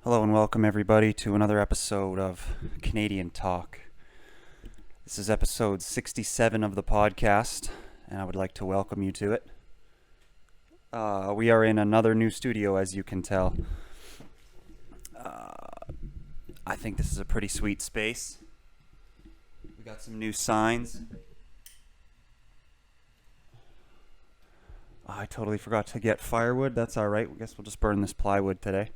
Hello and welcome everybody to another episode of Canadian Talk. This is episode 67 of the podcast, and I would like to welcome you to it. We are in another new studio, as you can tell. I think this is a pretty sweet space. We got some new signs. I totally forgot to get firewood. That's alright. I guess we'll just burn this plywood today.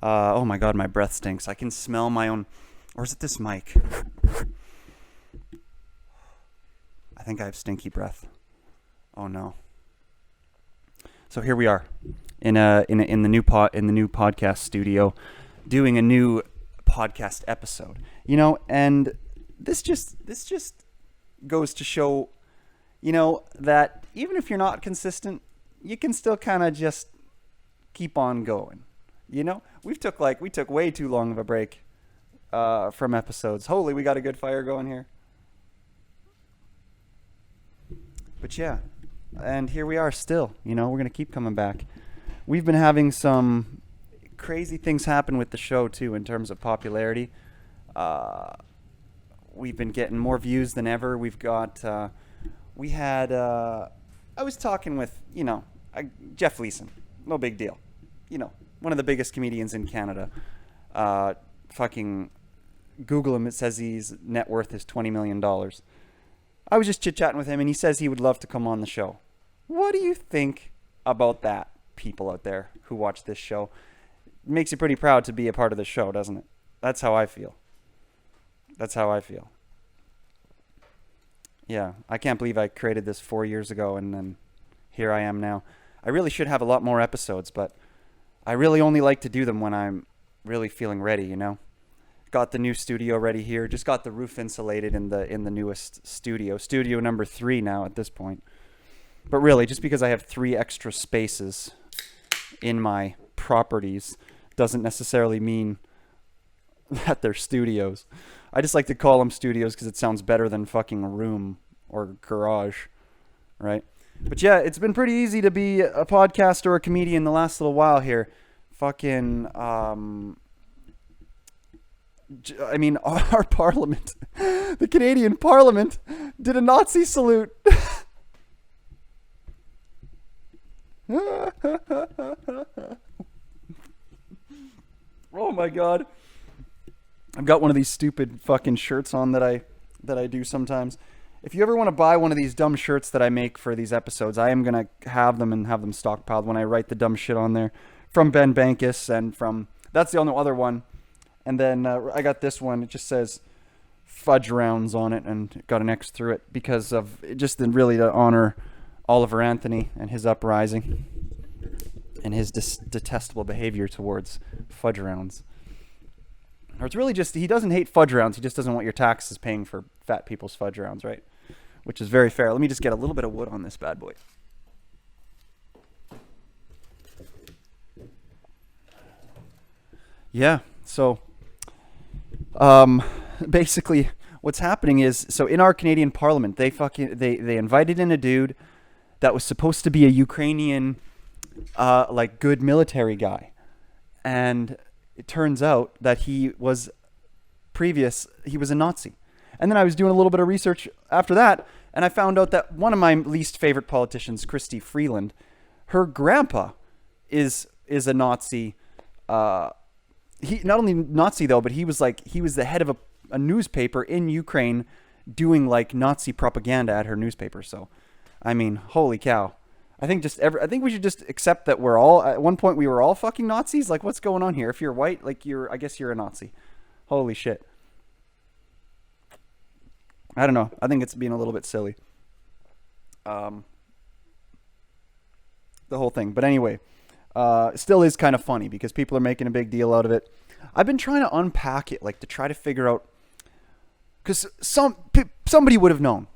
Oh my god, my breath stinks. I can smell my own... Or is it this mic? I think I have stinky breath. Oh no. So here we are in the new podcast studio doing a new podcast episode. You know, and this just goes to show, you know, that even if you're not consistent, you can still kind of just keep on going. You know, we took way too long of a break from episodes. Holy, we got a good fire going here. But yeah, and here we are still. You know, we're going to keep coming back. We've been having some crazy things happen with the show, too, in terms of popularity. We've been getting more views than ever. We've got, I was talking with, Jeff Leeson. No big deal. You know. One of the biggest comedians in Canada. Fucking Google him. It says his net worth is $20 million. I was just chit-chatting with him, and he says he would love to come on the show. What do you think about that, people out there who watch this show? It makes you pretty proud to be a part of the show, doesn't it? That's how I feel. Yeah, I can't believe I created this 4 years ago, and then here I am now. I really should have a lot more episodes, but I really only like to do them when I'm really feeling ready, you know. Got the new studio ready here. Just got the roof insulated in the newest studio. Studio number 3 now at this point. But really, just because I have 3 extra spaces in my properties doesn't necessarily mean that they're studios. I just like to call them studios because it sounds better than fucking room or garage, right? But yeah, it's been pretty easy to be a podcaster or a comedian the last little while here. Fucking, our parliament, the Canadian Parliament, did a Nazi salute. Oh my god. I've got one of these stupid fucking shirts on that I do sometimes. If you ever want to buy one of these dumb shirts that I make for these episodes, I am going to have them stockpiled when I write the dumb shit on there. From Ben Bankus and from... That's the only other one. And then I got this one. It just says Fudge Rounds on it and got an X through it because of... Just really to honor Oliver Anthony and his uprising and his detestable behavior towards Fudge Rounds. Or it's really just, he doesn't hate fudge rounds. He just doesn't want your taxes paying for fat people's fudge rounds, right? Which is very fair. Let me just get a little bit of wood on this bad boy. Yeah, so basically what's happening is, so in our Canadian Parliament, they invited in a dude that was supposed to be a Ukrainian, good military guy. And it turns out that he was a Nazi. And then I was doing a little bit of research after that, and I found out that one of my least favorite politicians, Christy Freeland, her grandpa is a Nazi. He not only Nazi though, but he was the head of a newspaper in Ukraine doing like Nazi propaganda at her newspaper. So, I mean, holy cow. I think we should just accept that we're all, at one point we were all fucking Nazis. Like, what's going on here? If you're white, I guess you're a Nazi. Holy shit. I don't know. I think it's being a little bit silly. The whole thing. But anyway, it still is kind of funny because people are making a big deal out of it. I've been trying to unpack it, to try to figure out, because somebody would have known.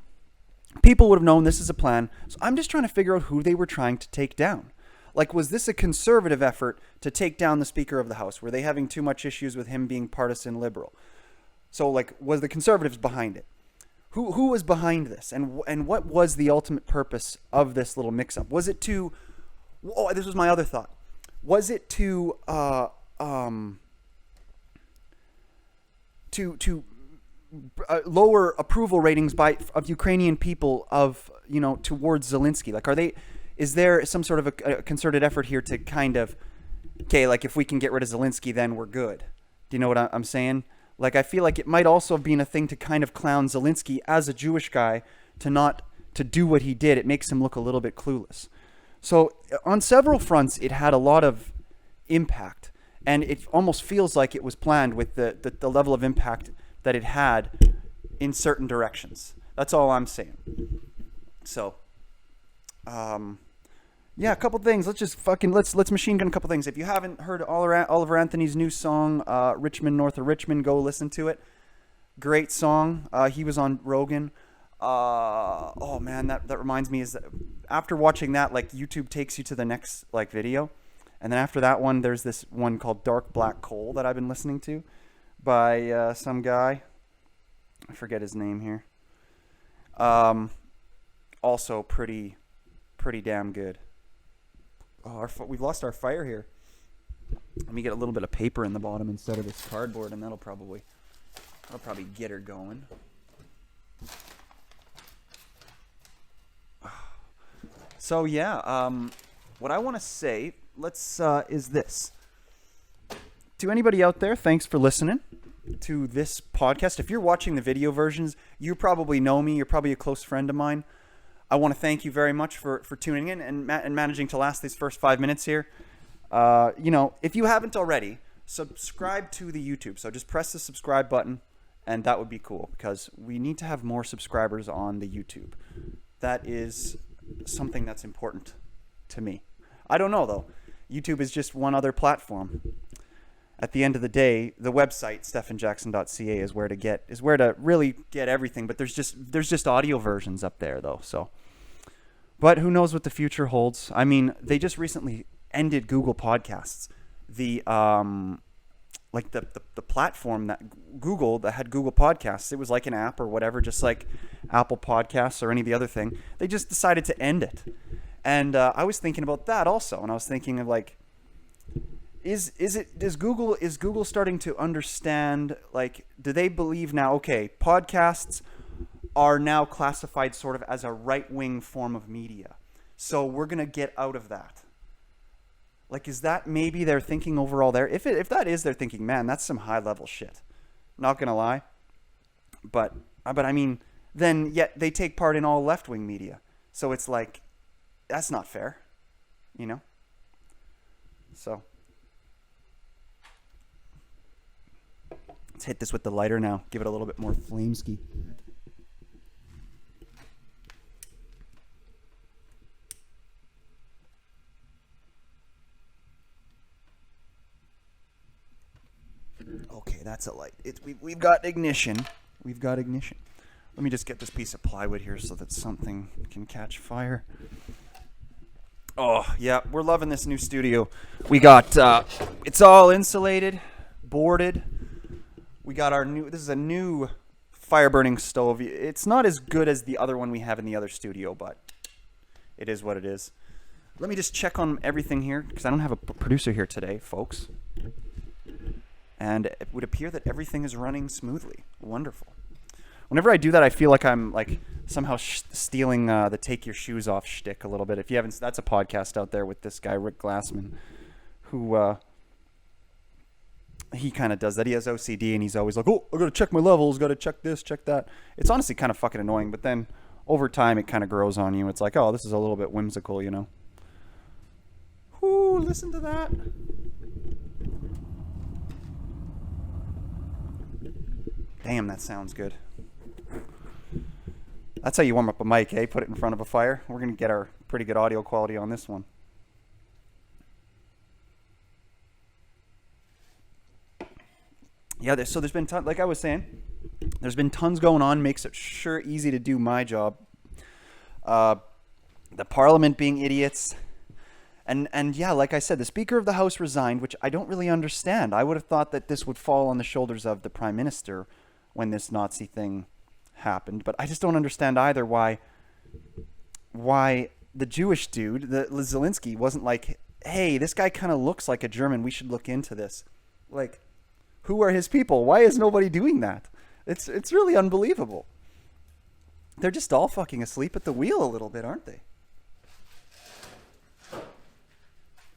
People would have known this is a plan. So I'm just trying to figure out who they were trying to take down. Was this a conservative effort to take down the Speaker of the House? Were they having too much issues with him being partisan liberal? So, was the conservatives behind it? Who was behind this? And what was the ultimate purpose of this little mix-up? Was it to... Oh, this was my other thought. Was it to um, to lower approval ratings of Ukrainian people towards Zelensky? Like, is there some sort of a concerted effort here to kind of, okay, like if we can get rid of Zelensky, then we're good. Do you know what I'm saying? Like, I feel like it might also have been a thing to kind of clown Zelensky as a Jewish guy to do what he did. It makes him look a little bit clueless. So on several fronts, it had a lot of impact, and it almost feels like it was planned with the level of impact that it had in certain directions. That's all I'm saying. So, yeah, a couple things. Let's machine gun a couple things. If you haven't heard Oliver Anthony's new song, Richmond North of Richmond, go listen to it. Great song. He was on Rogan. Oh man, that reminds me, is that after watching that, like, YouTube takes you to the next like video, and then after that one, there's this one called Dark Black Coal that I've been listening to by some guy. I forget his name here. Also pretty damn good. Oh, we've lost our fire here. Let me get a little bit of paper in the bottom instead of this cardboard, and that'll probably get her going. So yeah, what I want to say, is this. To anybody out there, thanks for listening to this podcast. If you're watching the video versions, you probably know me. You're probably a close friend of mine. I want to thank you very much for tuning in and managing to last these first 5 minutes here. If you haven't already, subscribe to the YouTube. So just press the subscribe button, and that would be cool, because we need to have more subscribers on the YouTube. That is something that's important to me. I don't know, though. YouTube is just one other platform. At the end of the day, the website Stephanjackson.ca is where to really get everything. But there's just audio versions up there, though. So, but who knows what the future holds? I mean, they just recently ended Google Podcasts. The platform that had Google Podcasts. It was like an app or whatever, just like Apple Podcasts or any of the other thing. They just decided to end it. And I was thinking about that also, and I was thinking of like, is Google starting to understand, like, do they believe now, okay, podcasts are now classified sort of as a right-wing form of media, so we're going to get out of that? Like, is that maybe their thinking overall there? If that is their thinking, man, that's some high-level shit. Not going to lie. But I mean, then yet they take part in all left-wing media. So it's like, that's not fair, you know? So let's hit this with the lighter now. Give it a little bit more flameski. Okay, that's a light. We've got ignition. We've got ignition. Let me just get this piece of plywood here so that something can catch fire. Oh, yeah, we're loving this new studio. We got, it's all insulated, boarded. We got this is a new fire burning stove. It's not as good as the other one we have in the other studio, but it is what it is. Let me just check on everything here, because I don't have a producer here today, folks. And it would appear that everything is running smoothly. Wonderful. Whenever I do that, I feel like I'm like somehow stealing the "take your shoes off" shtick a little bit. If you haven't, that's a podcast out there with this guy Rick Glassman, who he kind of does that. He has OCD, and he's always like, "Oh, I gotta check my levels, gotta check this, check that." It's honestly kind of fucking annoying, but then over time it kind of grows on you. It's like, oh, this is a little bit whimsical, you know. Ooh, listen to that. Damn, that sounds good. That's how you warm up a mic, eh? Put it in front of a fire. We're going to get our pretty good audio quality on this one. Yeah, there's been like I was saying, there's been tons going on. Makes it sure easy to do my job. The Parliament being idiots. And yeah, like I said, the Speaker of the House resigned, which I don't really understand. I would have thought that this would fall on the shoulders of the Prime Minister when this Nazi thing happened, but I just don't understand either why the Jewish dude, the Zelensky, wasn't like, hey, this guy kind of looks like a German. We should look into this. Like, who are his people? Why is nobody doing that? It's really unbelievable. They're just all fucking asleep at the wheel a little bit, aren't they?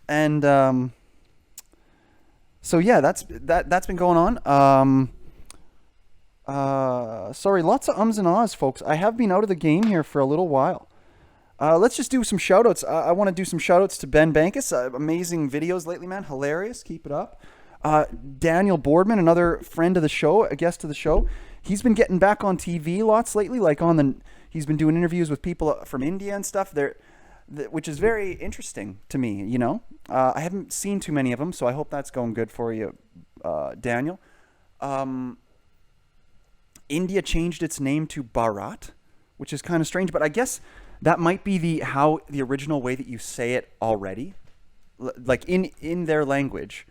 And so yeah, that's been going on. Sorry, lots of ums and ahs, folks. I have been out of the game here for a little while. Let's just do some shout-outs. I want to do some shout-outs to Ben Bankus. Amazing videos lately, man. Hilarious. Keep it up. Daniel Boardman, another friend of the show, a guest of the show. He's been getting back on TV lots lately, like he's been doing interviews with people from India and stuff. Which is very interesting to me, you know. I haven't seen too many of them, so I hope that's going good for you, Daniel. India changed its name to Bharat, which is kind of strange, but I guess that might be the original way that you say it already. Like in their language,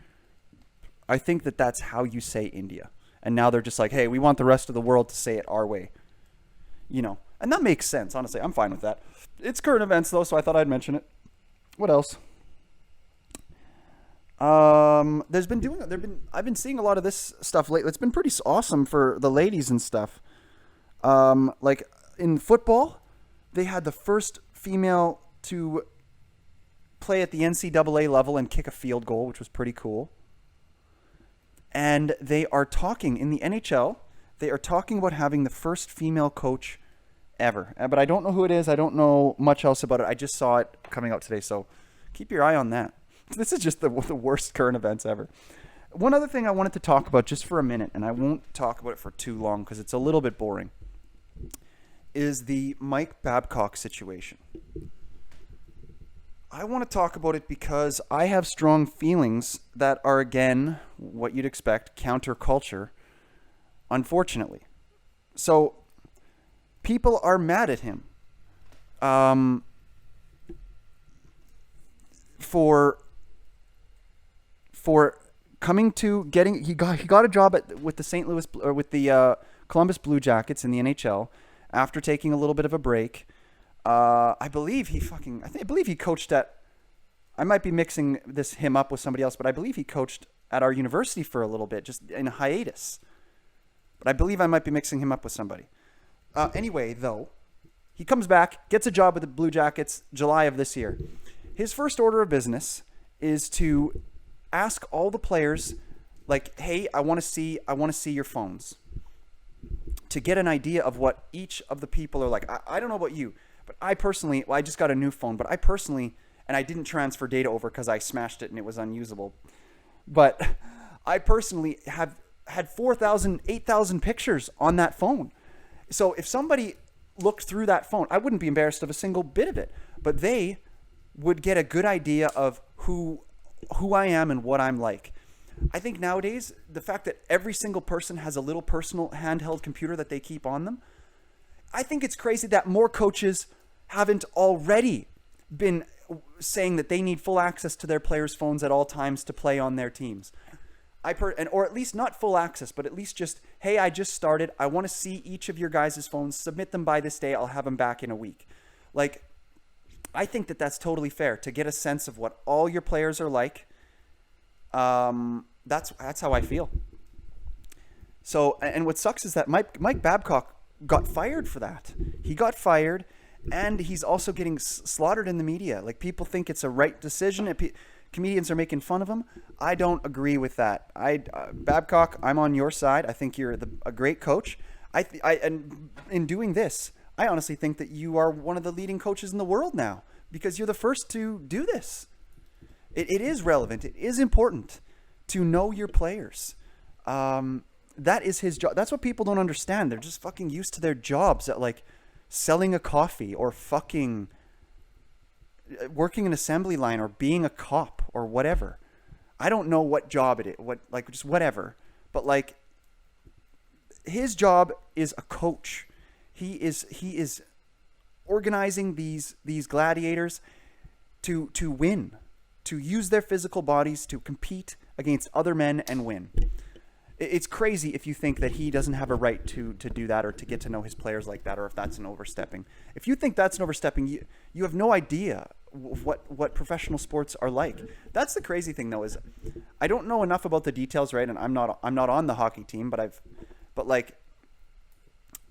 I think that's how you say India. And now they're just like, hey, we want the rest of the world to say it our way. You know, and that makes sense, honestly. I'm fine with that. It's current events, though, so I thought I'd mention it. What else? I've been seeing a lot of this stuff lately. It's been pretty awesome for the ladies and stuff. Like in football, they had the first female to play at the NCAA level and kick a field goal, which was pretty cool. And they are talking in the NHL. They are talking about having the first female coach ever. But I don't know who it is. I don't know much else about it. I just saw it coming out today. So keep your eye on that. This is just the worst current events ever. One other thing I wanted to talk about just for a minute, and I won't talk about it for too long because it's a little bit boring, is the Mike Babcock situation. I want to talk about it because I have strong feelings that are, again, what you'd expect, counterculture, unfortunately. So people are mad at him for coming to getting he got a job with the Columbus Blue Jackets in the NHL after taking a little bit of a break. I believe he coached at, I might be mixing him up with somebody else, but I believe he coached at our university for a little bit, just in a hiatus. But I believe I might be mixing him up with somebody. Anyway, though, he comes back, gets a job with the Blue Jackets July of this year. His first order of business is to ask all the players, like, hey, I want to see your phones, to get an idea of what each of the people are like. I don't know about you, but I personally, I just got a new phone, but I personally, and I didn't transfer data over because I smashed it and it was unusable, but I personally have had 4,000, 8,000 pictures on that phone. So if somebody looked through that phone, I wouldn't be embarrassed of a single bit of it, but they would get a good idea of who I am and what I'm like. I think nowadays, the fact that every single person has a little personal handheld computer that they keep on them, I think it's crazy that more coaches haven't already been saying that they need full access to their players' phones at all times to play on their teams. Or at least not full access, but at least just, hey, I just started. I want to see each of your guys' phones. Submit them by this day. I'll have them back in a week. Like, I think that's totally fair to get a sense of what all your players are like. That's how I feel. So, and what sucks is that Mike Babcock got fired for that. He got fired, and he's also getting slaughtered in the media. Like, people think it's a right decision. Comedians are making fun of him. I don't agree with that. Babcock, I'm on your side. I think you're a great coach. And in doing this, I honestly think that you are one of the leading coaches in the world now because you're the first to do this. It is relevant. It is important to know your players. That is his job. That's what people don't understand. They're just fucking used to their jobs at like selling a coffee or fucking working an assembly line or being a cop or whatever. I don't know what job it is, just whatever. But like his job is a coach. He is organizing these gladiators to win, to use their physical bodies to compete against other men and win. It's crazy if you think that he doesn't have a right to do that or to get to know his players like that, or if that's an overstepping. If you think that's an overstepping, you have no idea what professional sports are like. That's the crazy thing, though, is I don't know enough about the details, right? And I'm not on the hockey team, but like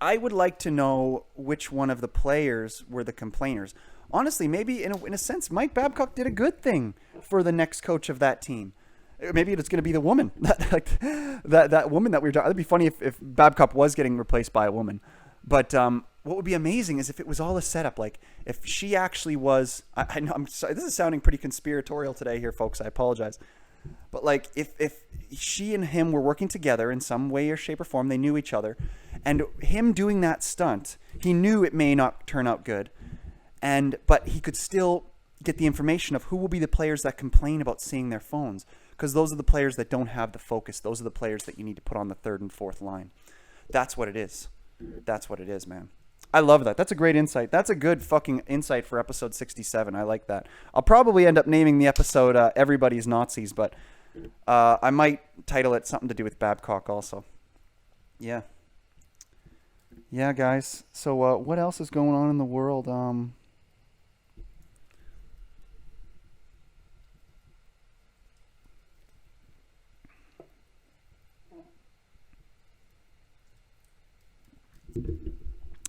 I would like to know which one of the players were the complainers. Honestly, maybe in a sense, Mike Babcock did a good thing for the next coach of that team. Maybe it's going to be the woman, that woman that we were talking. It'd be funny if Babcock was getting replaced by a woman. But what would be amazing is if it was all a setup. Like if she actually was. I know I'm sorry, this is sounding pretty conspiratorial today here, folks. I apologize. But like if she and him were working together in some way or shape or form, they knew each other, and him doing that stunt, he knew it may not turn out good, but he could still get the information of who will be the players that complain about seeing their phones. Because those are the players that don't have the focus. Those are the players that you need to put on the third and fourth line. That's what it is. That's what it is, man. I love that. That's a great insight. That's a good fucking insight for episode 67. I like that. I'll probably end up naming the episode Everybody's Nazis, but I might title it something to do with Babcock also. Yeah. Yeah, guys. So what else is going on in the world?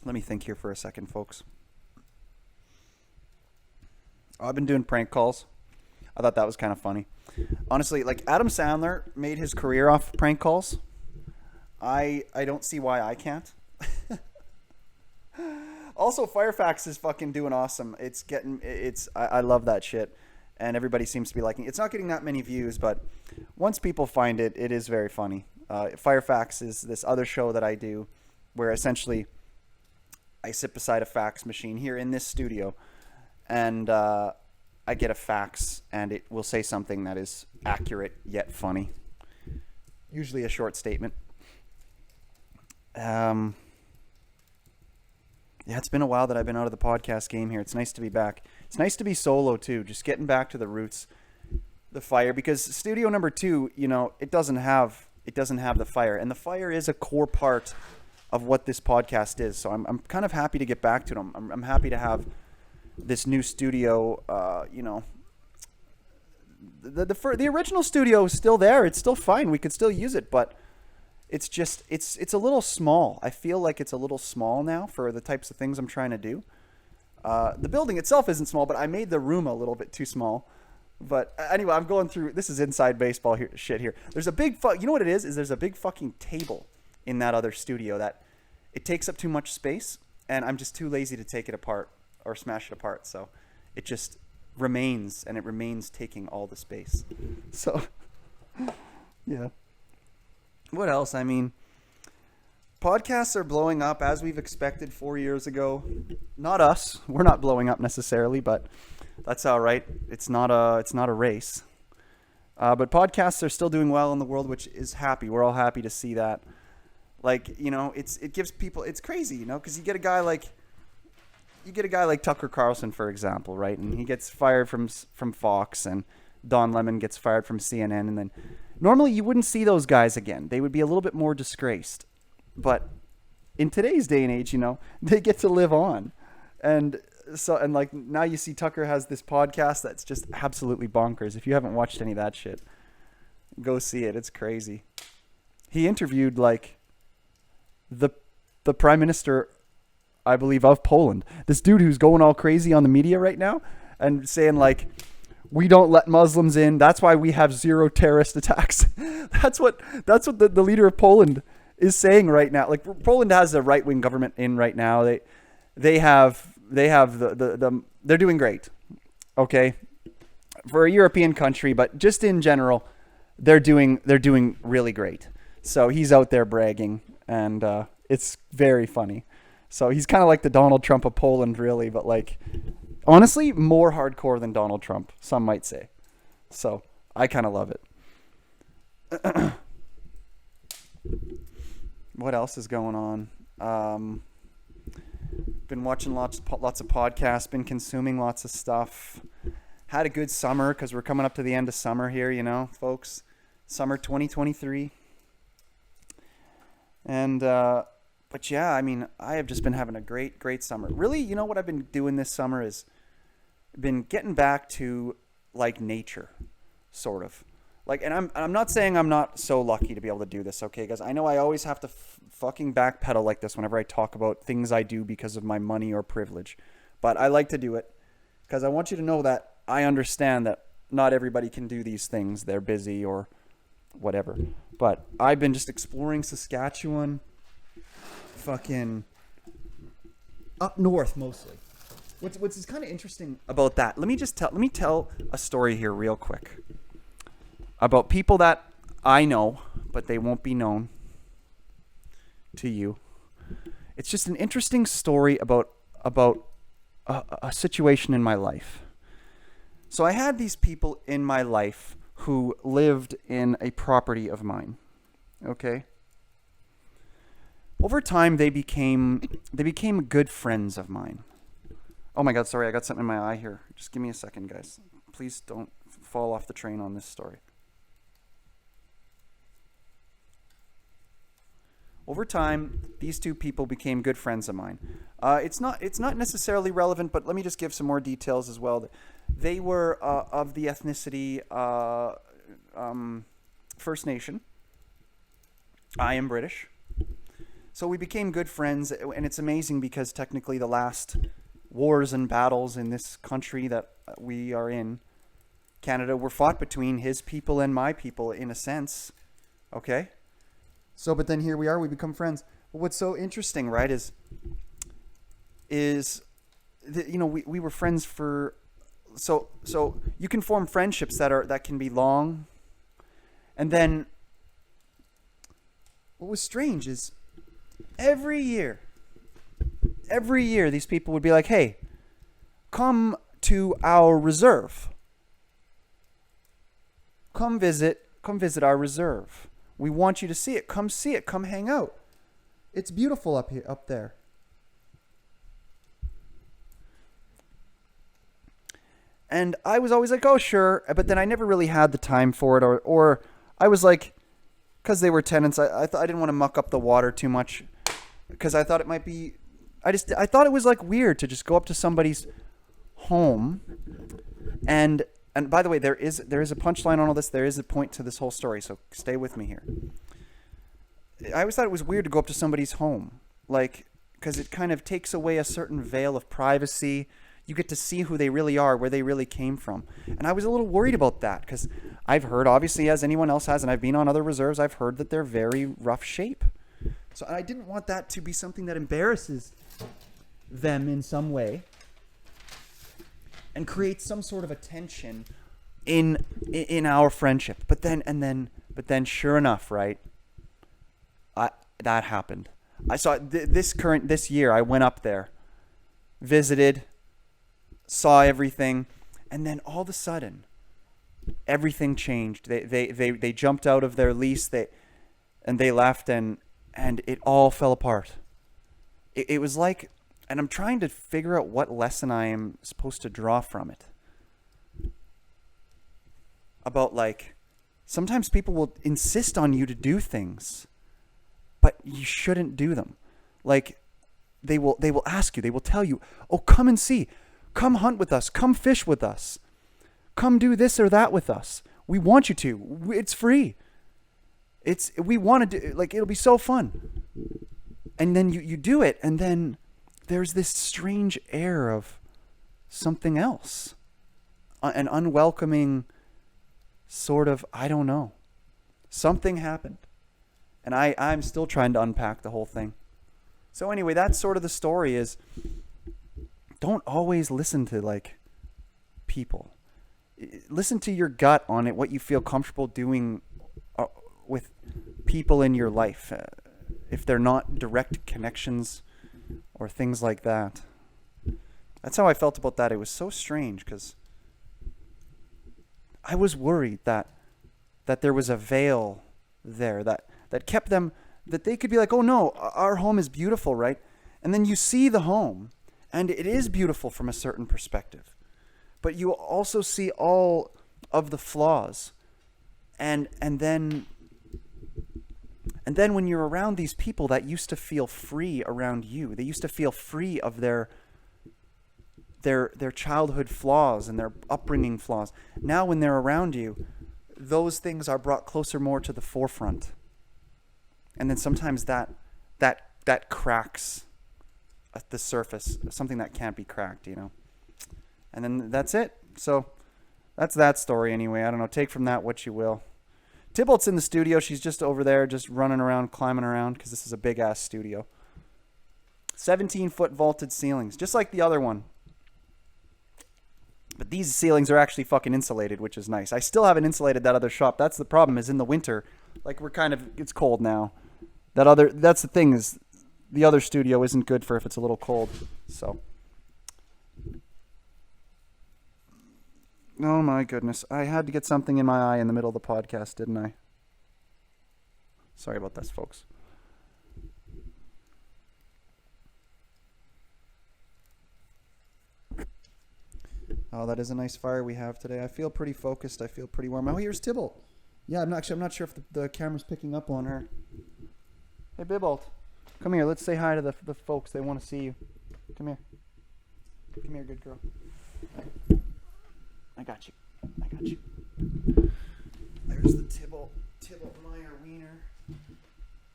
Let me think here for a second, folks. I've been doing prank calls. I thought that was kind of funny. Honestly, like Adam Sandler made his career off prank calls. I don't see why I can't. Also, Firefax is fucking doing awesome. I love that shit. And everybody seems to be liking it. It's not getting that many views, but once people find it, it is very funny. Firefax is this other show that I do where essentially I sit beside a fax machine here in this studio, and I get a fax, and it will say something that is accurate yet funny. Usually a short statement. Yeah, it's been a while that I've been out of the podcast game here. It's nice to be back. It's nice to be solo too, just getting back to the roots, the fire. Because studio number 2, it doesn't have the fire, and the fire is a core part of what this podcast is. So I'm kind of happy to get back to it. I'm happy to have this new studio. The original studio is still there. It's still fine. We could still use it, but it's just it's a little small. I feel like it's a little small now for the types of things I'm trying to do. The building itself isn't small, but I made the room a little bit too small. But anyway, I'm going through. This is inside baseball shit here. There's a big you know what it is? There's a big fucking table in that other studio that it takes up too much space, and I'm just too lazy to take it apart or smash it apart. So it just remains, and it remains taking all the space. So yeah. What else? I mean, podcasts are blowing up as we've expected 4 years ago. Not us. We're not blowing up necessarily, but that's all right. It's not a race. But podcasts are still doing well in the world, which is happy. We're all happy to see that. Like, it gives people, it's crazy, because you get a guy like Tucker Carlson, for example, right? And he gets fired from Fox, and Don Lemon gets fired from CNN, and then normally you wouldn't see those guys again. They would be a little bit more disgraced. But in today's day and age, they get to live on. And like now you see Tucker has this podcast that's just absolutely bonkers. If you haven't watched any of that shit, go see it. It's crazy. He interviewed like the prime minister, I believe, of Poland. This dude who's going all crazy on the media right now and saying like, we don't let Muslims in. That's why we have 0 terrorist attacks. That's what the leader of Poland is saying right now. Like Poland has a right-wing government in right now. They're doing great. Okay. For a European country, but just in general, they're doing really great. So he's out there bragging, and it's very funny. So he's kind of like the Donald Trump of Poland, really, but like honestly, more hardcore than Donald Trump, some might say. So I kind of love it. What else is going on? Been watching lots of podcasts, been consuming lots of stuff. Had a good summer because we're coming up to the end of summer here, folks. Summer 2023. And but yeah, I mean, I have just been having a great summer. Really, you know what I've been doing this summer is been getting back to like nature, sort of. Like, and I'm not saying I'm not so lucky to be able to do this, okay, guys? I know I always have to fucking backpedal like this whenever I talk about things I do because of my money or privilege, but I like to do it because I want you to know that I understand that not everybody can do these things. They're busy or whatever. But I've been just exploring Saskatchewan, fucking up north mostly. What's is kind of interesting about that? Let me tell a story here real quick about people that I know, but they won't be known to you. It's just an interesting story about a situation in my life. So I had these people in my life who lived in a property of mine. Okay? Over time they became good friends of mine. Oh my god, sorry, I got something in my eye here. Just give me a second, guys. Please don't fall off the train on this story. Over time, these two people became good friends of mine. It's not necessarily relevant, but let me just give some more details as well. They were of the ethnicity First Nation. I am British. So we became good friends, and it's amazing because technically the last wars and battles in this country that we are in, Canada, were fought between his people and my people in a sense. Okay? So, but then here we are, we become friends. But what's so interesting, right, is that, you know, we were friends for, so you can form friendships that can be long. And then what was strange is every year these people would be like, hey, come to our reserve. Come visit our reserve. We want you to see it. Come see it. Come hang out. It's beautiful up there. And I was always like, oh, sure. But then I never really had the time for it. Or I was like, because they were tenants, I didn't want to muck up the water too much. Because I thought it might be, I thought it was like weird to just go up to somebody's home. And by the way, there is a punchline on all this. There is a point to this whole story. So stay with me here. I always thought it was weird to go up to somebody's home. Like, because it kind of takes away a certain veil of privacy. You get to see who they really are, where they really came from. And I was a little worried about that because I've heard, obviously, as anyone else has, and I've been on other reserves, I've heard that they're very rough shape. So I didn't want that to be something that embarrasses them in some way and creates some sort of a tension in our friendship. But then sure enough, right? That happened. I saw this year I went up there, visited, saw everything, and then all of a sudden everything changed. They jumped out of their lease, they left, and it all fell apart. It was like, and I'm trying to figure out what lesson I am supposed to draw from it. About, like, sometimes people will insist on you to do things, but you shouldn't do them. Like, they will ask you, they will tell you, oh, come and see. Come hunt with us. Come fish with us. Come do this or that with us. We want you to. It's free. We want to do, like, it'll be so fun. And then you do it, and then there's this strange air of something else. An unwelcoming sort of, I don't know. Something happened. And I'm still trying to unpack the whole thing. So anyway, that's sort of the story is, don't always listen to, like, people. Listen to your gut on it, what you feel comfortable doing with people in your life. If they're not direct connections or things like that. That's how I felt about that. It was so strange because I was worried that there was a veil there that kept them, that they could be like, oh no, our home is beautiful, right? And then you see the home, and it is beautiful from a certain perspective. But you also see all of the flaws. And then And then when you're around these people that used to feel free around you, they used to feel free of their childhood flaws and their upbringing flaws. Now when they're around you, those things are brought closer more to the forefront. And then sometimes that cracks at the surface, something that can't be cracked, you know. And then that's it. So that's that story anyway. I don't know. Take from that what you will. Tybalt's in the studio. She's just over there, just running around, climbing around, because this is a big-ass studio. 17-foot vaulted ceilings, just like the other one. But these ceilings are actually fucking insulated, which is nice. I still haven't insulated that other shop. That's the problem, is in the winter, like it's cold now. That's the thing, is the other studio isn't good for if it's a little cold. So. Oh my goodness. I had to get something in my eye in the middle of the podcast, didn't I? Sorry about this, folks. Oh, that is a nice fire we have today. I feel pretty focused. I feel pretty warm. Oh, here's Tybalt. Yeah, I'm not sure if the camera's picking up on her. Hey, Bibalt. Come here. Let's say hi to the folks. They want to see you. Come here. Come here, good girl. I got you. There's the Tybalt Meyer wiener.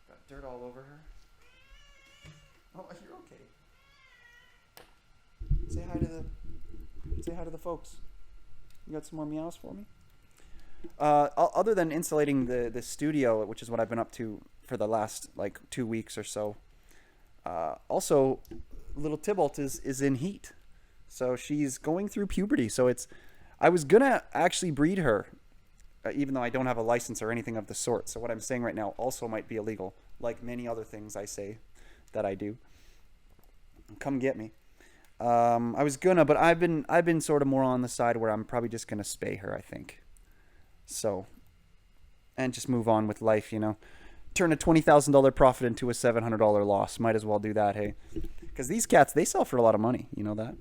Got dirt all over her. Oh, you're okay. Say hi to the folks. You got some more meows for me? Other than insulating the studio, which is what I've been up to for the last 2 weeks or so. Also, little Tybalt is in heat. So she's going through puberty. So I was going to actually breed her, even though I don't have a license or anything of the sort. So what I'm saying right now also might be illegal, like many other things I say that I do. Come get me. I was gonna, but I've been sort of more on the side where I'm probably just going to spay her, I think. So, and just move on with life, you know. Turn a $20,000 profit into a $700 loss. Might as well do that, hey. Because these cats, they sell for a lot of money. You know that?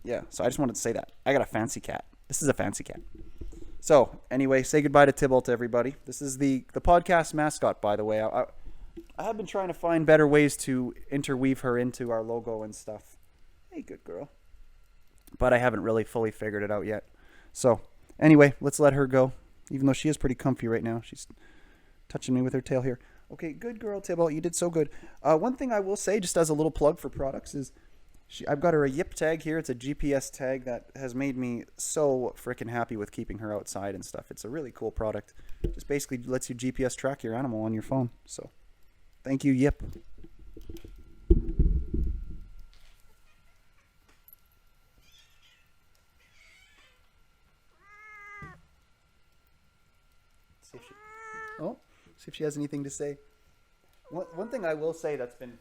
Yeah, so I just wanted to say that. I got a fancy cat. This is a fancy cat. So, anyway, say goodbye to Tybalt, everybody. This is the podcast mascot, by the way. I have been trying to find better ways to interweave her into our logo and stuff. Hey, good girl. But I haven't really fully figured it out yet. So, anyway, let's let her go. Even though she is pretty comfy right now. She's touching me with her tail here. Okay, good girl, Tybalt. You did so good. One thing I will say, just as a little plug for products, is I've got her a Yip tag here. It's a GPS tag that has made me so freaking happy with keeping her outside and stuff. It's a really cool product. Just basically lets you GPS track your animal on your phone. So, thank you, Yip. See if she has anything to say. One thing I will say that's been...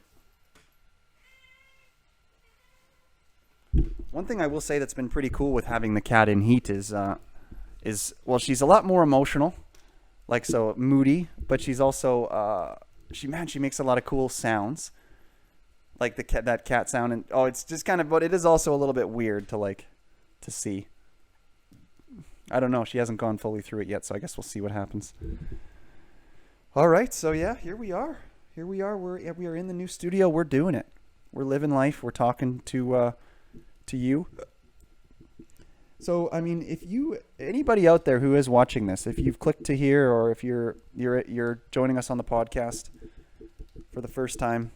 One thing I will say that's been pretty cool with having the cat in heat is well, she's a lot more emotional, so moody, but she's also she makes a lot of cool sounds, like that cat sound, and it's just kind of, but it is also a little bit weird to see. I don't know. She hasn't gone fully through it yet, so I guess we'll see what happens. All right, so yeah, here we are. We are in the new studio. We're doing it. We're living life. We're talking to you. So, I mean, if anybody out there who is watching this, if you've clicked to here, or if you're joining us on the podcast for the first time,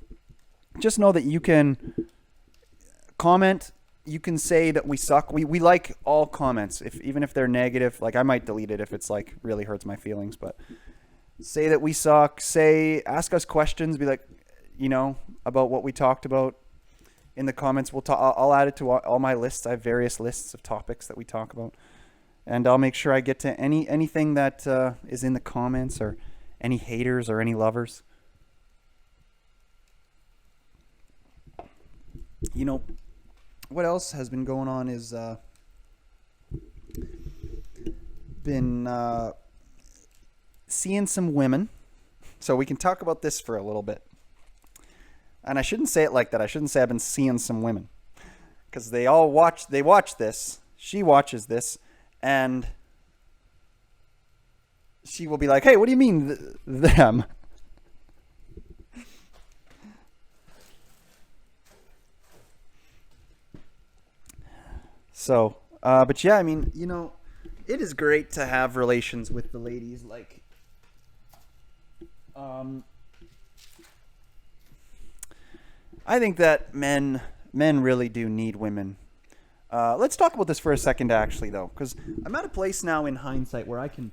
just know that you can comment. You can say that we suck. We like all comments, even if they're negative. I might delete it if it's really hurts my feelings, but say that we suck. Ask us questions. Be about what we talked about. In the comments, I'll add it to all my lists. I have various lists of topics that we talk about, and I'll make sure I get to anything that is in the comments, or any haters or any lovers. What else has been going on is been seeing some women, so we can talk about this for a little bit. And I shouldn't say it like that. I shouldn't say I've been seeing some women, because they watch this. She watches this, and she will be like, "Hey, what do you mean them?" So, but yeah, I mean, it is great to have relations with the ladies. Like, um, I think that men really do need women. Let's talk about this for a second, actually, though, because I'm at a place now in hindsight where I can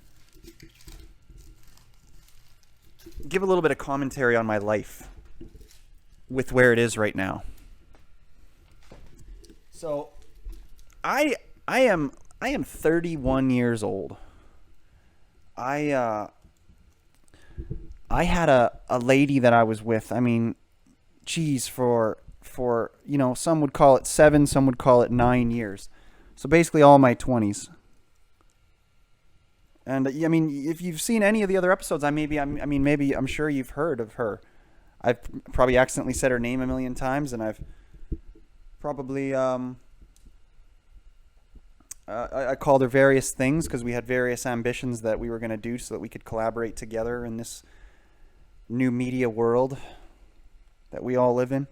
give a little bit of commentary on my life with where it is right now. So, I I am I am 31 years old. I I had a lady that I was with. I mean, geez, for some would call it 7, some would call it 9 years. So basically, all my 20s. And I mean, if you've seen any of the other episodes, I mean, maybe I'm sure you've heard of her. I've probably accidentally said her name a million times, and I've probably I called her various things because we had various ambitions that we were going to do so that we could collaborate together in this new media world that we all live in.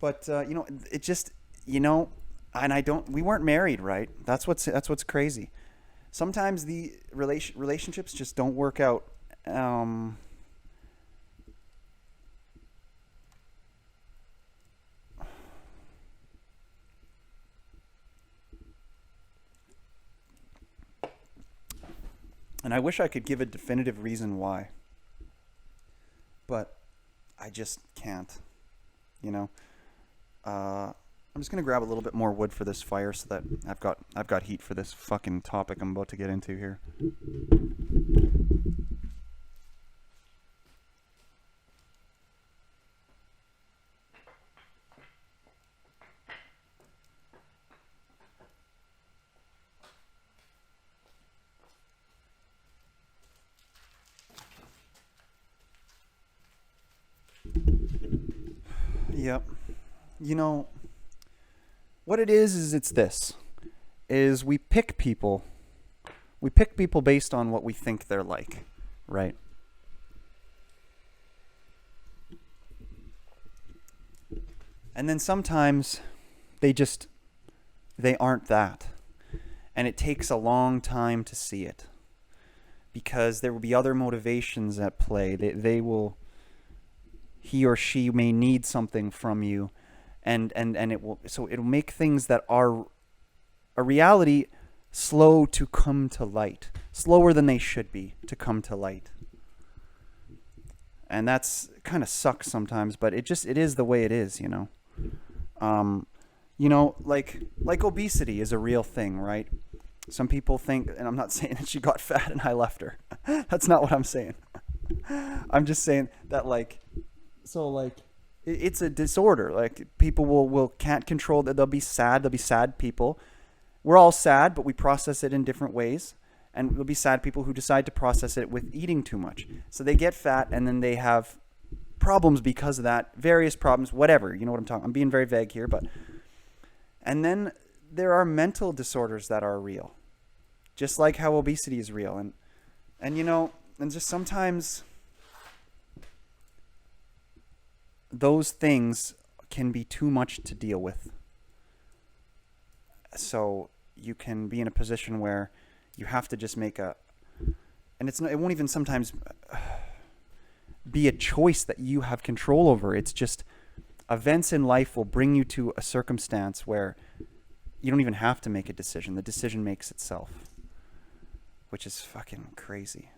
But it just and I don't. We weren't married, right? That's what's crazy. Sometimes the relationships just don't work out. Um, and I wish I could give a definitive reason why, but I just can't. You know. I'm just gonna grab a little bit more wood for this fire so that I've got heat for this fucking topic I'm about to get into here. Yep. You know what it is it's this: is we pick people based on what we think they're like, right? And then sometimes they just they aren't that, and it takes a long time to see it because there will be other motivations at play. They will he or she may need something from you, and it'll make things that are a reality slow to come to light, slower than they should be to come to light. And that's kind of sucks sometimes, but it is the way it is, um like obesity is a real thing, right? Some people think, and I'm not saying that she got fat and I left her. That's not what I'm saying. I'm just saying that, like, so like it's a disorder. Like, people will can't control that. They'll be sad people. We're all sad, but we process it in different ways. And there'll be sad people who decide to process it with eating too much. So they get fat and then they have problems because of that, various problems, whatever. You know what I'm talking. I'm being very vague here, but and then there are mental disorders that are real, just like how obesity is real, and and just sometimes those things can be too much to deal with. So you can be in a position where you have to just make a, and it won't even sometimes be a choice that you have control over. It's just events in life will bring you to a circumstance where you don't even have to make a decision. The decision makes itself, which is fucking crazy,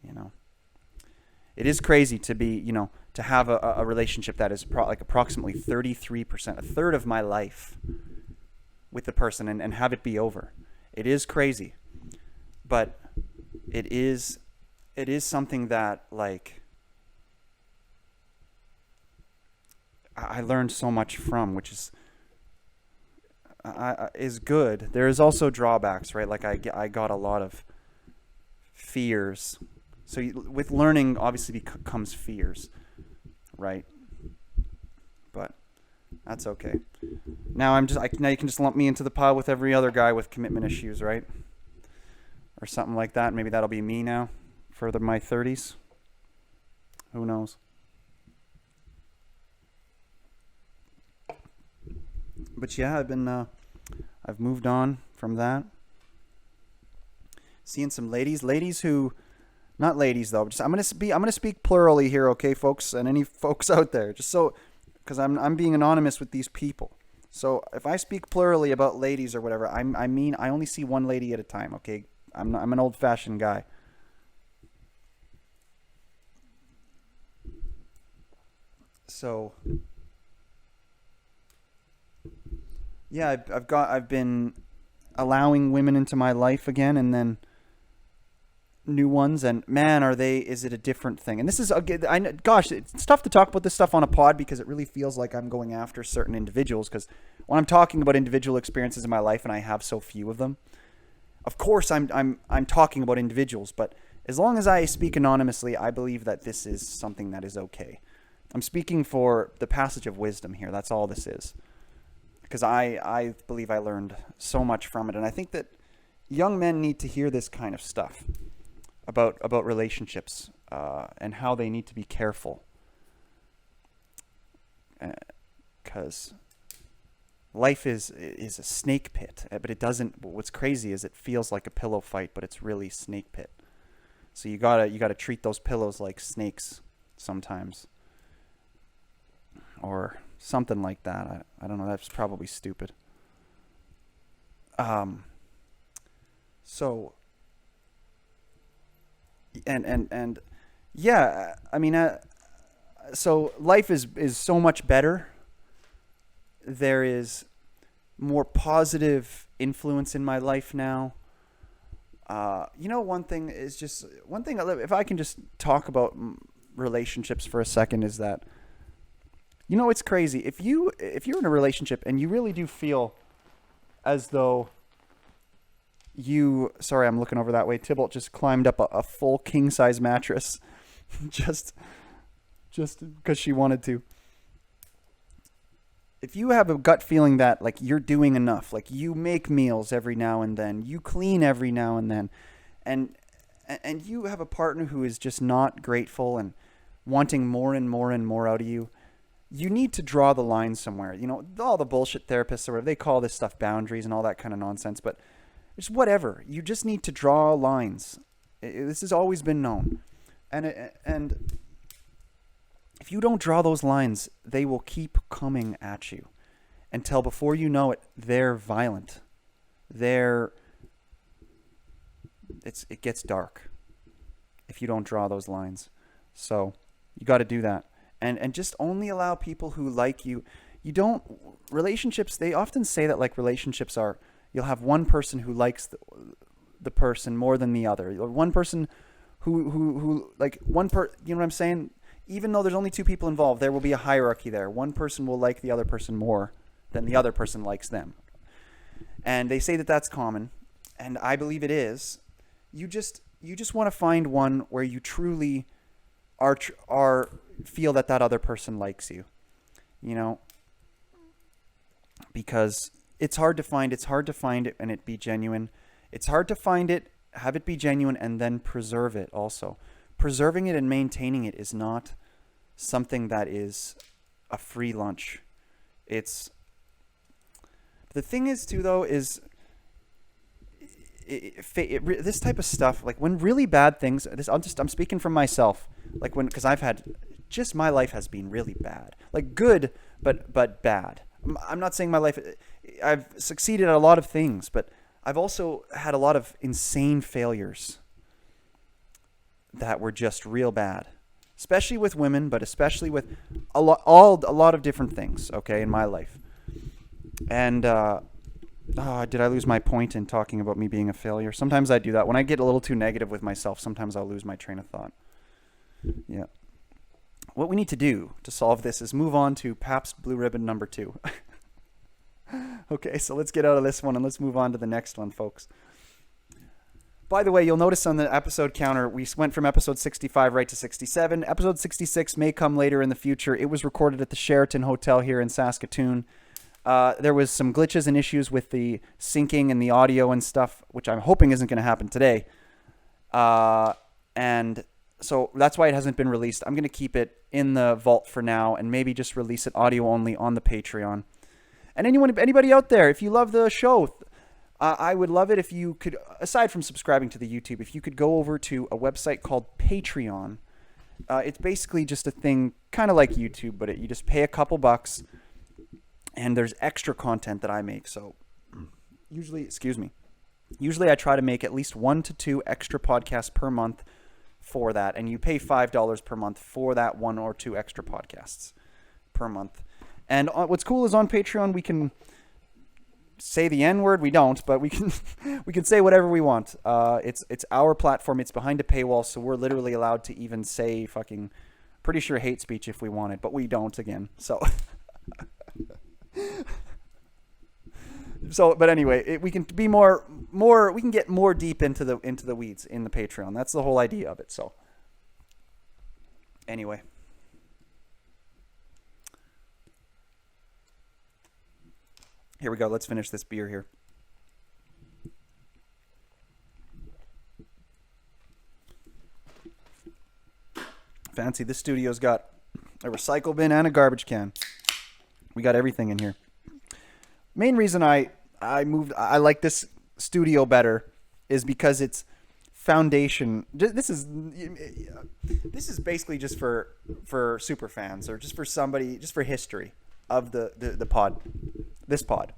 you know. It is crazy to be, to have a relationship that is like approximately 33%, a third of my life with the person, and have it be over. It is crazy, but it is something that, like, I learned so much from, which is good. There is also drawbacks, right? Like, I got a lot of fears. So with learning, obviously comes fears, right? But that's okay. Now now you can just lump me into the pile with every other guy with commitment issues, right? Or something like that. Maybe that'll be me now for my 30s. Who knows? But yeah, I've been I've moved on from that. Seeing some ladies who, not ladies though. Just I'm gonna speak plurally here, okay, folks, and any folks out there, just so, because I'm being anonymous with these people. So if I speak plurally about ladies or whatever, I mean I only see one lady at a time, okay? I'm an old-fashioned guy. So yeah, I've been allowing women into my life again, and then new ones, and man, is it a different thing. And this is, gosh, it's tough to talk about this stuff on a pod because it really feels like I'm going after certain individuals, because when I'm talking about individual experiences in my life and I have so few of them, of course I'm talking about individuals, but as long as I speak anonymously, I believe that this is something that is okay. I'm speaking for the passage of wisdom here. That's all this is, because I believe I learned so much from it, and I think that young men need to hear this kind of stuff about relationships and how they need to be careful, because life is a snake pit, but it doesn't. What's crazy is it feels like a pillow fight, but it's really snake pit. So you gotta treat those pillows like snakes sometimes, or something like that. I don't know. That's probably stupid. So and yeah, I mean, so life is so much better. There is more positive influence in my life now. One thing, if I can just talk about relationships for a second, is that, it's crazy. If you're in a relationship and you really do feel as though sorry, I'm looking over that way. Tybalt just climbed up a full king size mattress just because she wanted to. If you have a gut feeling that, like, you're doing enough, like you make meals every now and then, you clean every now and then, and you have a partner who is just not grateful and wanting more and more and more out of you, you need to draw the line somewhere. All the bullshit therapists or whatever, they call this stuff boundaries and all that kind of nonsense, but it's whatever. You just need to draw lines. This has always been known. And if you don't draw those lines, they will keep coming at you until, before you know it, they're violent. It gets dark if you don't draw those lines. So you got to do that. And just only allow people who like you. Relationships, they often say that, like, relationships are, you'll have one person who likes the person more than the other. Or one person who like, you know what I'm saying? Even though there's only two people involved, there will be a hierarchy there. One person will like the other person more than the other person likes them. And they say that that's common, and I believe it is. You just want to find one where you truly are feel that other person likes you. Because it's hard to find it and it be genuine. It's hard to find it, have it be genuine, and then preserve it also. Preserving it and maintaining it is not something that is a free lunch. The thing is too, though, is this type of stuff, like when really bad things, I'm speaking from myself, like because just my life has been really bad, like good, but bad. I'm not saying my life, I've succeeded at a lot of things, but I've also had a lot of insane failures that were just real bad, especially with women, but especially with a lot of different things, okay, in my life. And did I lose my point in talking about me being a failure? Sometimes I do that. When I get a little too negative with myself, sometimes I'll lose my train of thought. Yeah. What we need to do to solve this is move on to Pabst Blue Ribbon number 2. Okay, so let's get out of this one and let's move on to the next one, folks. By the way, you'll notice on the episode counter, we went from episode 65 right to 67. Episode 66 may come later in the future. It was recorded at the Sheraton Hotel here in Saskatoon. There was some glitches and issues with the syncing and the audio and stuff, which I'm hoping isn't going to happen today. And so that's why it hasn't been released. I'm going to keep it in the vault for now and maybe just release it audio only on the Patreon. And anybody out there, if you love the show, I would love it if you could, aside from subscribing to the YouTube, if you could go over to a website called Patreon. It's basically just a thing kind of like YouTube, but you just pay a couple bucks, and there's extra content that I make. So usually I try to make at least 1 to 2 extra podcasts per month for that, and you pay $5 per month for that 1 or 2 extra podcasts per month. And what's cool is on Patreon we can say the N-word. We don't, but we can say whatever we want. It's our platform. It's behind a paywall, so we're literally allowed to even say fucking, pretty sure, hate speech if we wanted, but we don't again. So but anyway, we can be more we can get more deep into the weeds in the Patreon. That's the whole idea of it. So anyway, here we go. Let's finish this beer here. Fancy. This studio's got a recycle bin and a garbage can. We got everything in here. Main reason I like this studio better is because it's foundation. This is basically just for super fans, or just for somebody, just for history of the pod. This pod.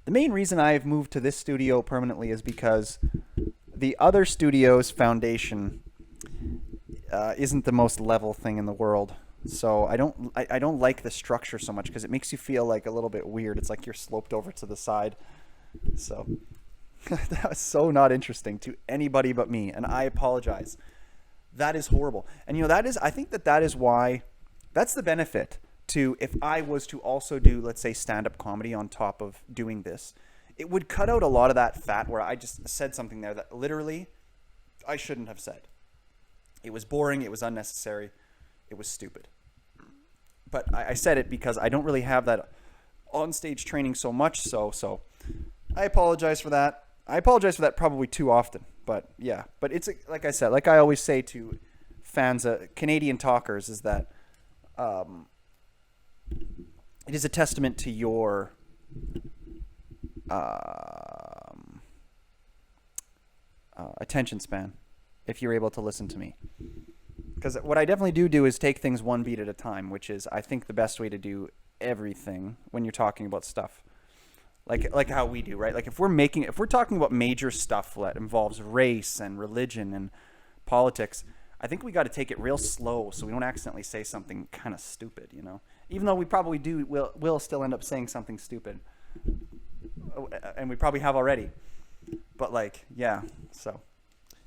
The main reason I've moved to this studio permanently is because the other studio's foundation isn't the most level thing in the world. So I don't like the structure so much because it makes you feel like a little bit weird. It's like you're sloped over to the side. So that was so not interesting to anybody but me, and I apologize. That is horrible. And I think that is why, that's the benefit to, if I was to also do, let's say, stand-up comedy on top of doing this, it would cut out a lot of that fat where I just said something there that literally I shouldn't have said. It was boring, it was unnecessary, it was stupid. But I said it because I don't really have that on-stage training so much, so I apologize for that. I apologize for that probably too often, but yeah. But it's, like I said, like I always say to fans, Canadian talkers, is that it is a testament to your attention span if you're able to listen to me. Because what I definitely do is take things one beat at a time, which is, I think, the best way to do everything when you're talking about stuff. Like how we do, right? Like if we're talking about major stuff that involves race and religion and politics, I think we got to take it real slow so we don't accidentally say something kind of stupid, Even though we probably will still end up saying something stupid. And we probably have already. But yeah, so.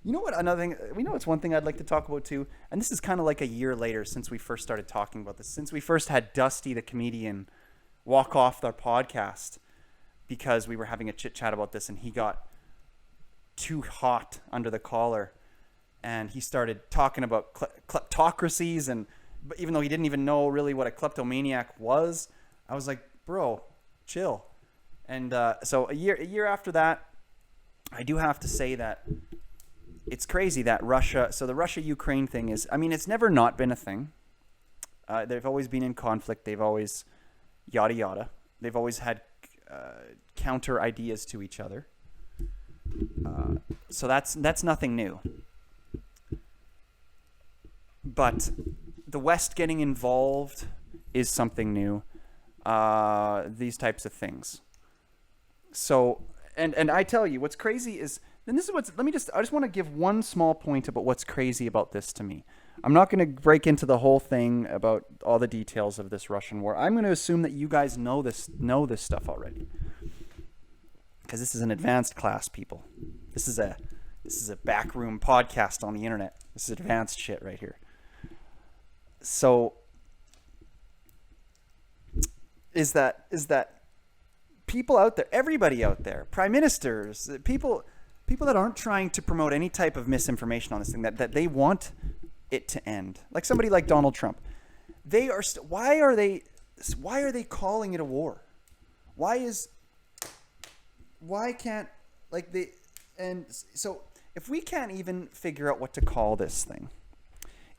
You know what, another thing, it's one thing I'd like to talk about too, and this is kind of like a year later since we first started talking about this, since we first had Dusty the comedian walk off our podcast because we were having a chit chat about this, and he got too hot under the collar, and he started talking about kleptocracies, and even though he didn't even know really what a kleptomaniac was, I was like, bro, chill. And so a year after that, I do have to say that it's crazy that the Russia-Ukraine thing is, it's never not been a thing. They've always been in conflict. They've always yada yada. They've always had counter ideas to each other. So that's nothing new. But the West getting involved is something new. These types of things. So, and I tell you, what's crazy is, and this is I just want to give one small point about what's crazy about this to me. I'm not going to break into the whole thing about all the details of this Russian war. I'm going to assume that you guys know this stuff already. Because this is an advanced class, people. This is a backroom podcast on the internet. This is advanced shit right here. So is that people out there, everybody out there, prime ministers, people that aren't trying to promote any type of misinformation on this thing, that they want it to end, like somebody like Donald Trump, they are why are they calling it a war? So if we can't even figure out what to call this thing,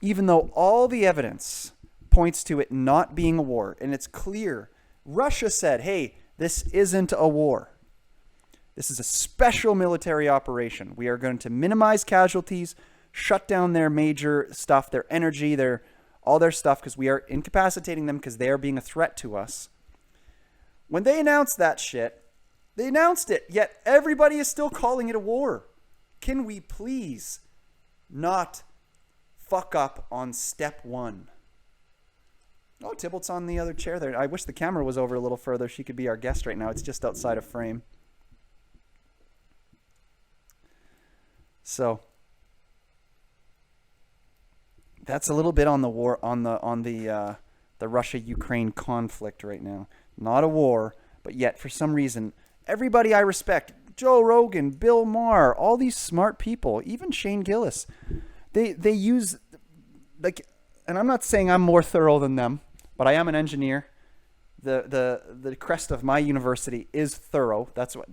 even though all the evidence points to it not being a war, and it's clear Russia said, hey, this isn't a war. This is a special military operation. We are going to minimize casualties, shut down their major stuff, their energy, all their stuff, because we are incapacitating them because they are being a threat to us. When they announced that shit, they announced it, yet everybody is still calling it a war. Can we please not fuck up on step one? Oh, Tybalt's on the other chair there. I wish the camera was over a little further. She could be our guest right now. It's just outside of frame. So that's a little bit on the war, on the Russia-Ukraine conflict right now. Not a war, but yet for some reason, everybody I respect, Joe Rogan, Bill Maher, all these smart people, even Shane Gillis, they use, like, and I'm not saying I'm more thorough than them, but I am an engineer. The crest of my university is thorough. That's like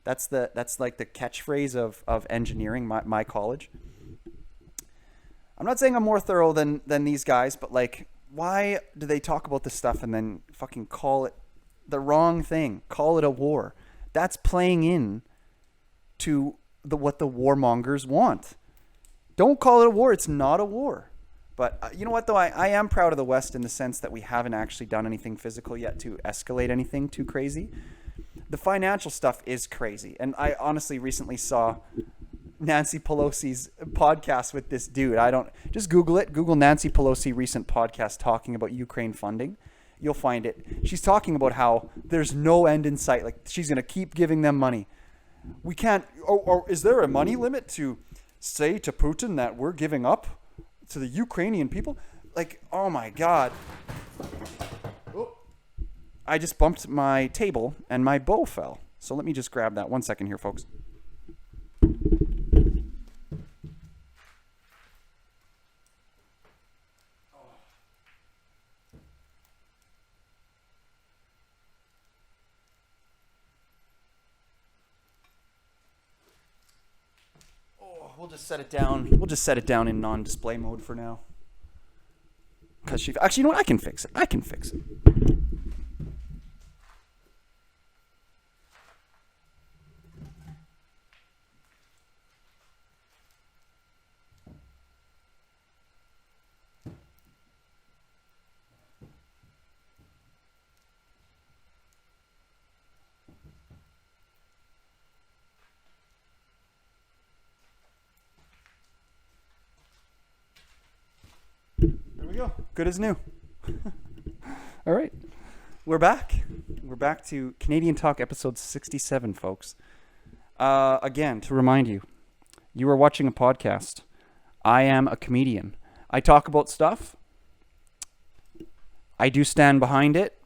the catchphrase of engineering, my college. I'm not saying I'm more thorough than these guys, but like, why do they talk about this stuff and then fucking call it the wrong thing? Call it a war. That's playing in to what the warmongers want. Don't call it a war. It's not a war. But you know what, though? I am proud of the West in the sense that we haven't actually done anything physical yet to escalate anything too crazy. The financial stuff is crazy. And I honestly recently saw Nancy Pelosi's podcast with this dude. Just Google it. Google Nancy Pelosi recent podcast talking about Ukraine funding. You'll find it. She's talking about how there's no end in sight. Like, she's going to keep giving them money. We can't, or is there a money limit to say to Putin that we're giving up to the Ukrainian people? Like, oh my God. Oh. I just bumped my table and my bow fell. So let me just grab that. 1 second here, folks. We'll just set it down. We'll just set it down in non-display mode for now. Because actually, you know what? I can fix it. Go. Good as new. All right. We're back. We're back to Canadian Talk episode 67, folks. Again, to remind you, you are watching a podcast. I am a comedian. I talk about stuff. I do stand behind it.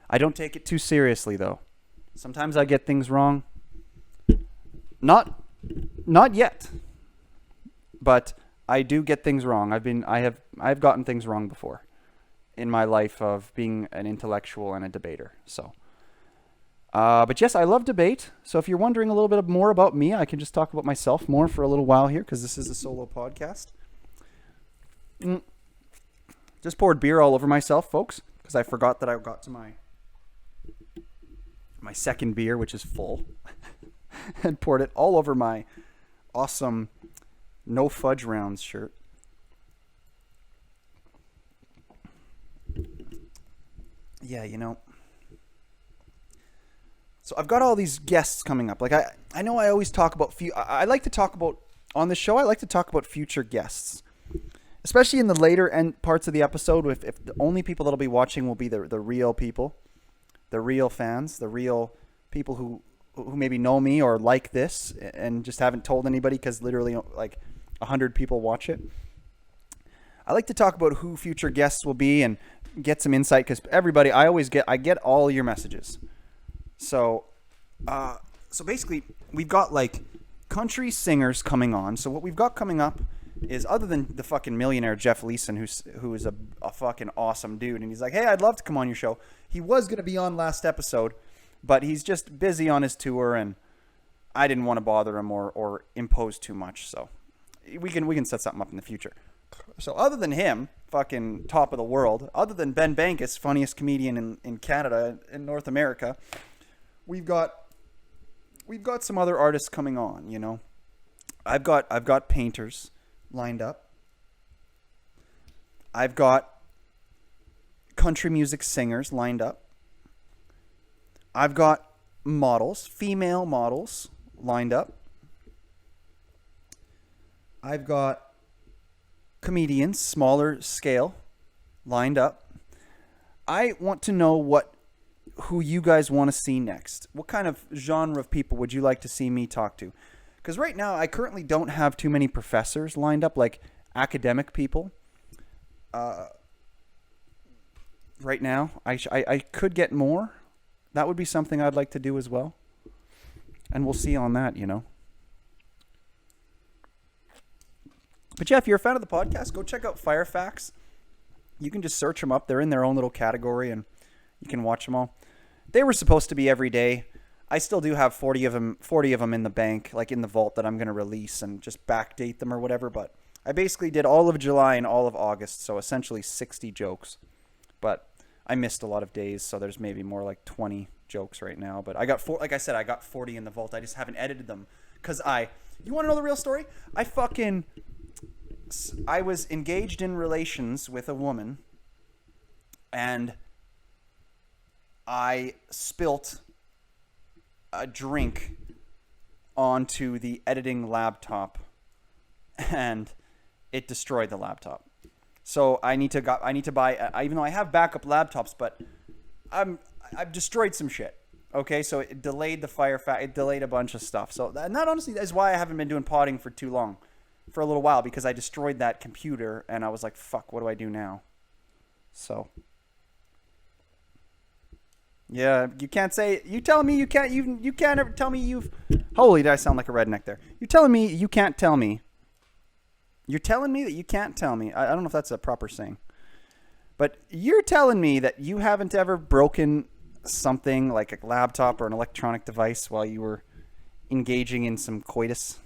I don't take it too seriously, though. Sometimes I get things wrong. Not yet. But I do get things wrong. I've gotten things wrong before in my life of being an intellectual and a debater. So, but yes, I love debate. So if you're wondering a little bit more about me, I can just talk about myself more for a little while here because this is a solo podcast. Just poured beer all over myself, folks, because I forgot that I got to my second beer, which is full, and poured it all over my awesome No Fudge Rounds shirt. Yeah, you know. So I've got all these guests coming up. Like I know I always talk about I like to talk about on the show. I like to talk about future guests, especially in the later end parts of the episode. If the only people that'll be watching will be the real people, the real fans, the real people who maybe know me or like this and just haven't told anybody because literally like 100 people watch it. I like to talk about who future guests will be and get some insight because everybody, I get all your messages. So basically we've got like country singers coming on. So what we've got coming up is, other than the fucking millionaire Jeff Leeson, who is a fucking awesome dude. And he's like, hey, I'd love to come on your show. He was going to be on last episode, but he's just busy on his tour and I didn't want to bother him or impose too much. So we can set something up in the future. So other than him, fucking top of the world, other than Ben Bankus, funniest comedian in Canada, in North America, we've got some other artists coming on, you know. I've got painters lined up. I've got country music singers lined up. I've got models, female models lined up. I've got comedians, smaller scale, lined up. I want to know who you guys want to see next. What kind of genre of people would you like to see me talk to? Because right now, I currently don't have too many professors lined up, like academic people. Right now, I could get more. That would be something I'd like to do as well. And we'll see on that, you know. But yeah, if you're a fan of the podcast, go check out Firefacts. You can just search them up. They're in their own little category, and you can watch them all. They were supposed to be every day. I still do have 40 of them in the bank, like in the vault, that I'm going to release and just backdate them or whatever. But I basically did all of July and all of August, so essentially 60 jokes. But I missed a lot of days, so there's maybe more like 20 jokes right now. But I got like I said, I got 40 in the vault. I just haven't edited them because you want to know the real story? I was engaged in relations with a woman, and I spilt a drink onto the editing laptop, and it destroyed the laptop. So I need to buy, even though I have backup laptops, but I've destroyed some shit. Okay, so it delayed it delayed a bunch of stuff. So that honestly is why I haven't been doing potting for too long. For a little while, because I destroyed that computer and I was like, fuck, what do I do now? So yeah, you can't say, you telling me you can't ever tell me holy, did I sound like a redneck there? You're telling me you can't tell me. You're telling me that you can't tell me. I don't know if that's a proper saying. But you're telling me that you haven't ever broken something like a laptop or an electronic device while you were engaging in some coitus.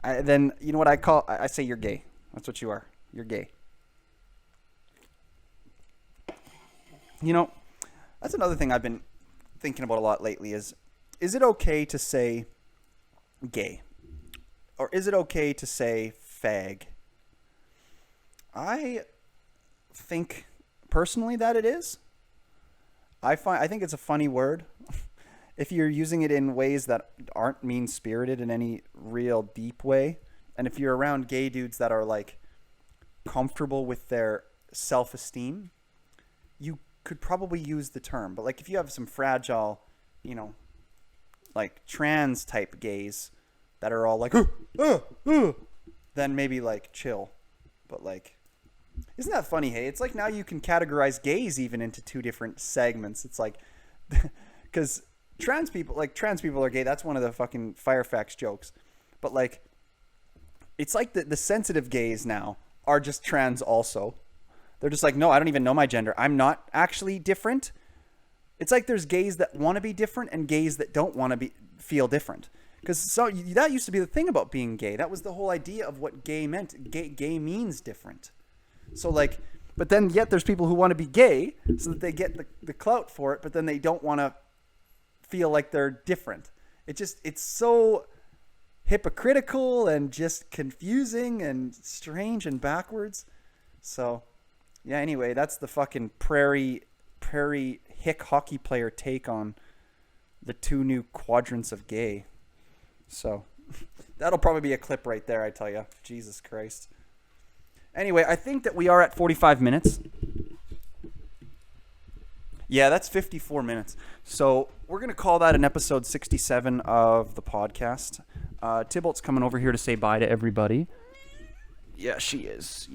Then you know what I say you're gay. That's what you are. You're gay. You know, that's another thing I've been thinking about a lot lately is it okay to say gay? Or is it okay to say fag? I think personally that it is. I think it's a funny word. If you're using it in ways that aren't mean-spirited in any real deep way, and if you're around gay dudes that are like comfortable with their self-esteem, you could probably use the term. But like if you have some fragile, you know, like trans type gays that are all like, then maybe like chill. But like, isn't that funny? Hey, it's like now you can categorize gays even into two different segments. It's like, because trans people are gay. That's one of the fucking Firefax jokes. But like, it's like the sensitive gays now are just trans also. They're just like, no, I don't even know my gender. I'm not actually different. It's like there's gays that want to be different and gays that don't want to feel different. Because that used to be the thing about being gay. That was the whole idea of what gay meant. Gay means different. So like, but then yet there's people who want to be gay so that they get the clout for it, but then they don't want to feel like they're different. It's so hypocritical and just confusing and strange and backwards. So yeah, anyway, that's the fucking prairie hick hockey player take on the two new quadrants of gay. So that'll probably be a clip right there, I tell you. Jesus Christ. Anyway, I think that we are at 45 minutes. Yeah, that's 54 minutes. So we're going to call that an episode 67 of the podcast. Tybalt's coming over here to say bye to everybody. Yeah, she is.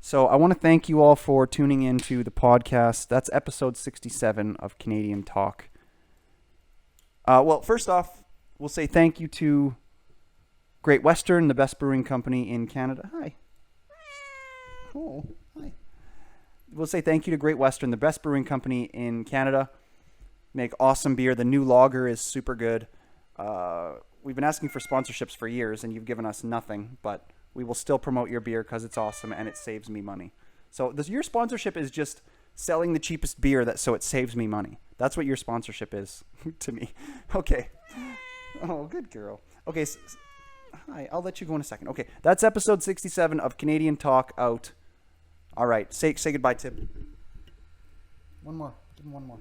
So I want to thank you all for tuning in to the podcast. That's episode 67 of Canadian Talk. Well, first off, we'll say thank you to Great Western, the best brewing company in Canada. Hi. Oh, hi. We'll say thank you to Great Western, the best brewing company in Canada. Make awesome beer. The new lager is super good. We've been asking for sponsorships for years, and you've given us nothing but we will still promote your beer because it's awesome and it saves me money. So your sponsorship is just selling the cheapest beer so it saves me money. That's what your sponsorship is to me. Okay. Oh, good girl. Okay. Hi, I'll let you go in a second. Okay, that's episode 67 of Canadian Talk out. All right, say goodbye, Tim. One more. Give him one more.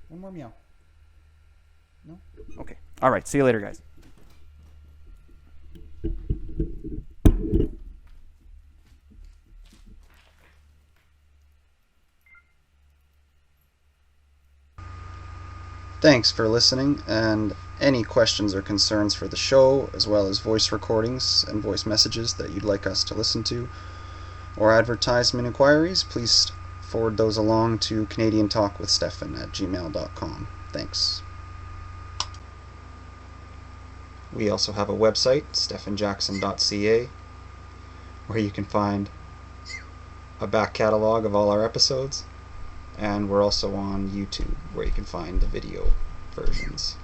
One more meow. No? Okay. All right, see you later, guys. Thanks for listening, and any questions or concerns for the show, as well as voice recordings and voice messages that you'd like us to listen to, or advertisement inquiries, please forward those along to CanadianTalkWithStephan@gmail.com. Thanks. We also have a website, Stephanjackson.ca, where you can find a back catalog of all our episodes, and we're also on YouTube, where you can find the video versions.